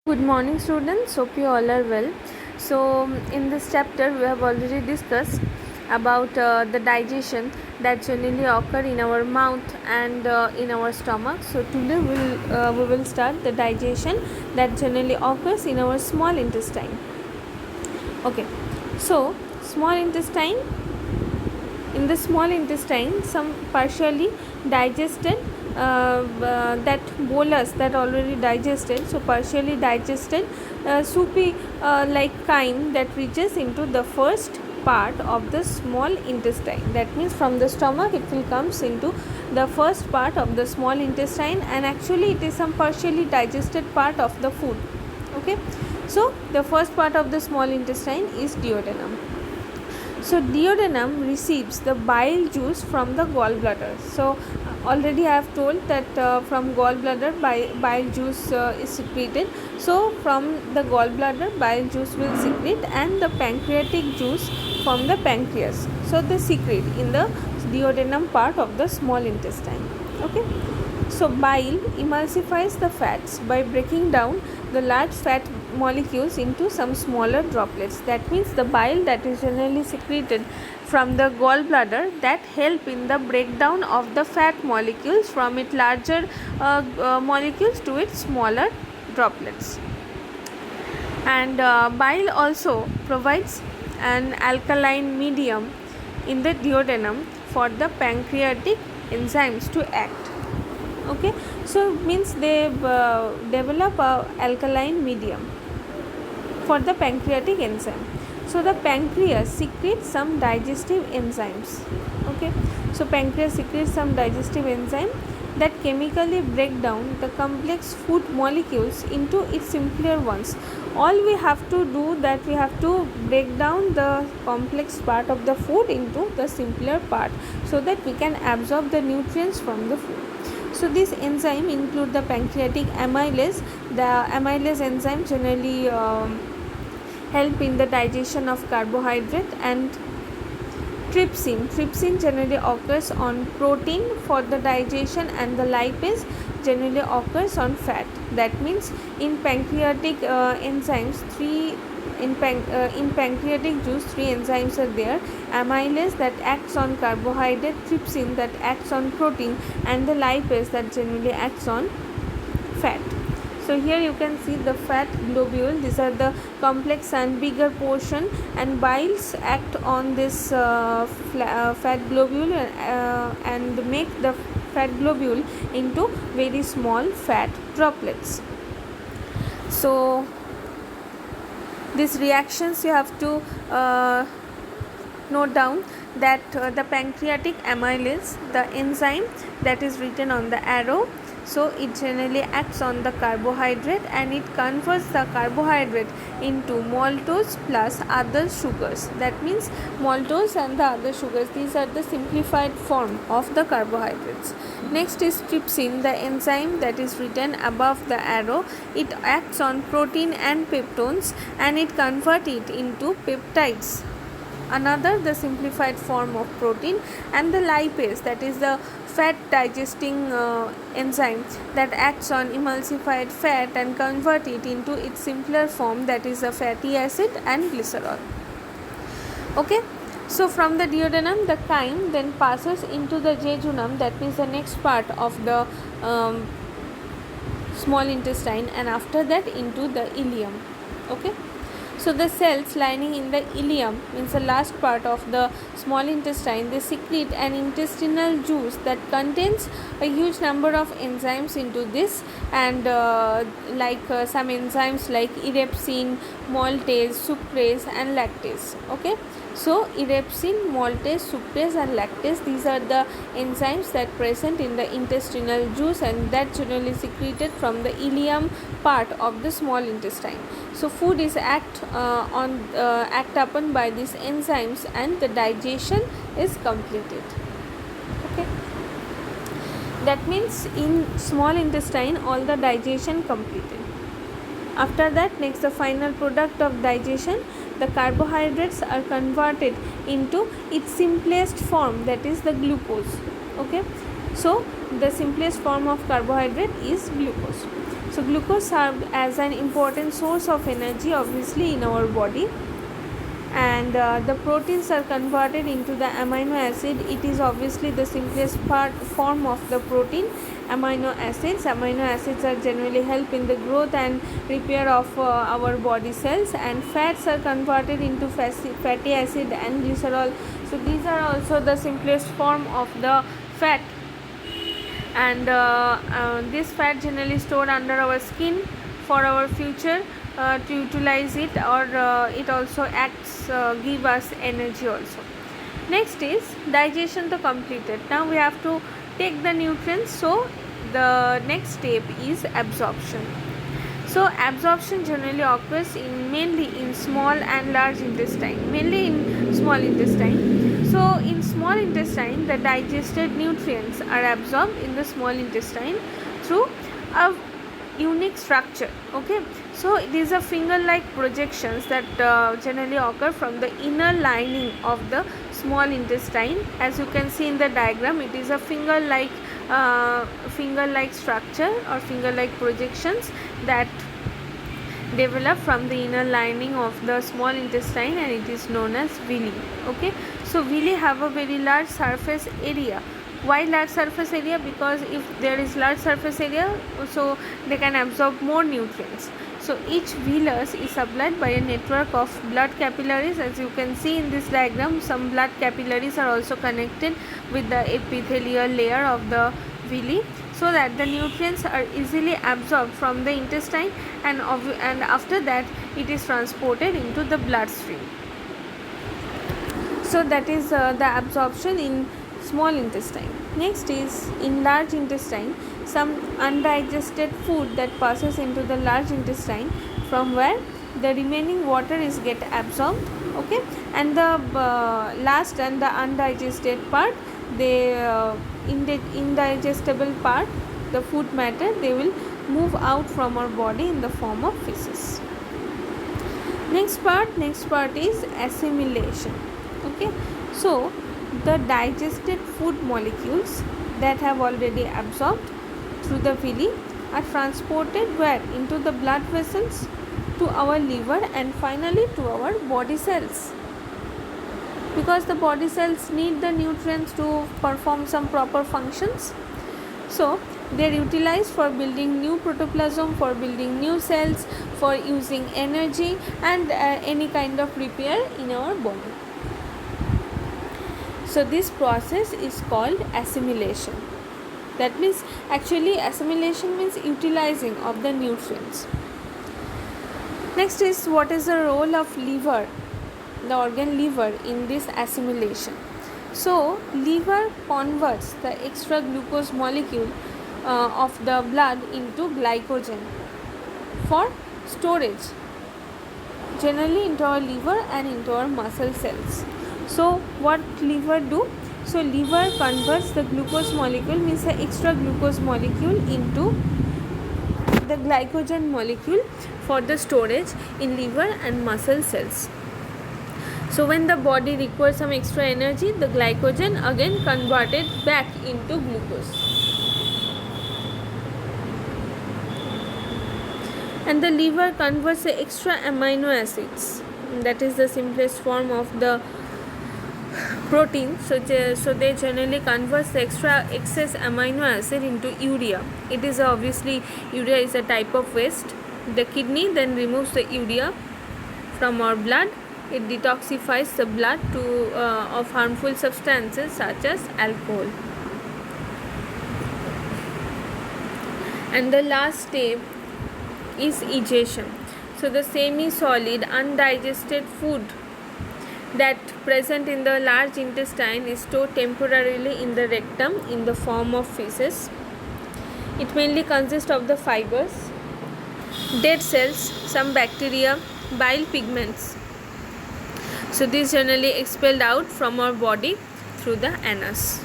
Good morning, students. Hope you all are well. So, in this chapter, we have already discussed about the digestion that generally occur in our mouth and in our stomach. So, today we will start the digestion that generally occurs in our small intestine. Okay. So, small intestine. In the small intestine, some partially digested that bolus that already digested, so partially digested soupy like chyme that reaches into the first part of the small intestine. That means from the stomach it will comes into the first part of the small intestine, and actually it is some partially digested part of the food. Okay, so the first part of the small intestine is duodenum. So duodenum receives the bile juice from the gallbladder. So already I have told that from gallbladder bile juice is secreted. So from the gallbladder bile juice will secrete, and the pancreatic juice from the pancreas. So they secrete in the duodenum part of the small intestine. Okay. So bile emulsifies the fats by breaking down the large fat molecules into some smaller droplets. That means the bile that is generally secreted from the gallbladder that help in the breakdown of the fat molecules from its larger molecules to its smaller droplets. And bile also provides an alkaline medium in the duodenum for the pancreatic enzymes to act. Okay, so means they develop a alkaline medium for the pancreatic enzyme. So the pancreas secretes some digestive enzymes. Okay, so pancreas secretes some digestive enzyme that chemically break down the complex food molecules into its simpler ones. All we have to do that we have to break down the complex part of the food into the simpler part, so that we can absorb the nutrients from the food. So these enzymes include the pancreatic amylase. The amylase enzyme generally help in the digestion of carbohydrate, and trypsin. Trypsin generally occurs on protein for the digestion, and the lipase generally occurs on fat. That means in pancreatic enzymes, in pancreatic juice, three enzymes are there: amylase that acts on carbohydrate, trypsin that acts on protein, and the lipase that generally acts on fat. So here you can see the fat globule. These are the complex and bigger portion, and biles act on this fat globule and make the fat globule into very small fat droplets. So these reactions you have to note down that the pancreatic amylase, the enzyme that is written on the arrow, so it generally acts on the carbohydrate, and it converts the carbohydrate into maltose plus other sugars. That means maltose and the other sugars, these are the simplified form of the carbohydrates. Next is trypsin, the enzyme that is written above the arrow. It acts on protein and peptones, and it converts it into peptides, another the simplified form of protein. And the lipase, that is the fat digesting enzyme that acts on emulsified fat and convert it into its simpler form, that is a fatty acid and glycerol. Okay, so from the duodenum the chyme then passes into the jejunum, that means the next part of the small intestine, and after that into the ileum. Okay, so the cells lining in the ileum, means the last part of the small intestine, they secrete an intestinal juice that contains a huge number of enzymes into this, and some enzymes like erepsin, maltase, sucrase and lactase. Okay, so erepsin, maltase, sucrase and lactase, these are the enzymes that present in the intestinal juice, and that generally secreted from the ileum part of the small intestine. So food is act upon by these enzymes, and the digestion is completed. Okay, that means in small intestine all the digestion completed. After that, next the final product of digestion, the carbohydrates are converted into its simplest form, that is the glucose. Okay, so the simplest form of carbohydrate is glucose. So glucose served as an important source of energy obviously in our body, and the proteins are converted into the amino acid. It is obviously the simplest form of the protein, amino acids. Amino acids are generally help in the growth and repair of our body cells, and fats are converted into fatty acid and glycerol. So these are also the simplest form of the fat, and this fat generally stored under our skin for our future to utilize it, or it also acts give us energy also. Next is digestion to completed. Now we have to take the nutrients, so the next step is absorption. So absorption generally occurs mainly in small and large intestine, mainly in small intestine. So in small intestine, the digested nutrients are absorbed in the small intestine through a unique structure. Okay, so it is a finger-like projections that generally occur from the inner lining of the small intestine. As you can see in the diagram, it is a finger-like structure or finger-like projections that develop from the inner lining of the small intestine, and it is known as villi. Okay, so villi have a very large surface area. Why large surface area? Because if there is large surface area, so they can absorb more nutrients. So each villus is supplied by a network of blood capillaries. As you can see in this diagram, some blood capillaries are also connected with the epithelial layer of the villi, so that the nutrients are easily absorbed from the intestine, and after that it is transported into the bloodstream. So that is the absorption in small intestine. Next is in large intestine, some undigested food that passes into the large intestine, from where the remaining water is get absorbed. Okay, and the last and the undigested part, in the indigestible part, the food matter, they will move out from our body in the form of feces. Next part is assimilation. Okay, so the digested food molecules that have already absorbed through the villi are transported where? Into the blood vessels, to our liver, and finally to our body cells, because the body cells need the nutrients to perform some proper functions. So they are utilized for building new protoplasm, for building new cells, for using energy, and any kind of repair in our body. So this process is called assimilation. That means actually assimilation means utilizing of the nutrients. Next is, what is the role of liver, the organ liver, in this assimilation? So liver converts the extra glucose molecule of the blood into glycogen for storage, generally into our liver and into our muscle cells. So what liver do? So liver converts the glucose molecule, means the extra glucose molecule, into the glycogen molecule for the storage in liver and muscle cells. So when the body requires some extra energy, the glycogen again converted back into glucose. And the liver converts the extra amino acids, that is the simplest form of the protein. So they generally convert the excess amino acid into urea. It is obviously, urea is a type of waste. The kidney then removes the urea from our blood. It detoxifies the blood of harmful substances such as alcohol. And the last step is egestion. So the semi-solid undigested food that present in the large intestine is stored temporarily in the rectum in the form of feces. It mainly consists of the fibers, dead cells, some bacteria, bile pigments. So this generally expelled out from our body through the anus.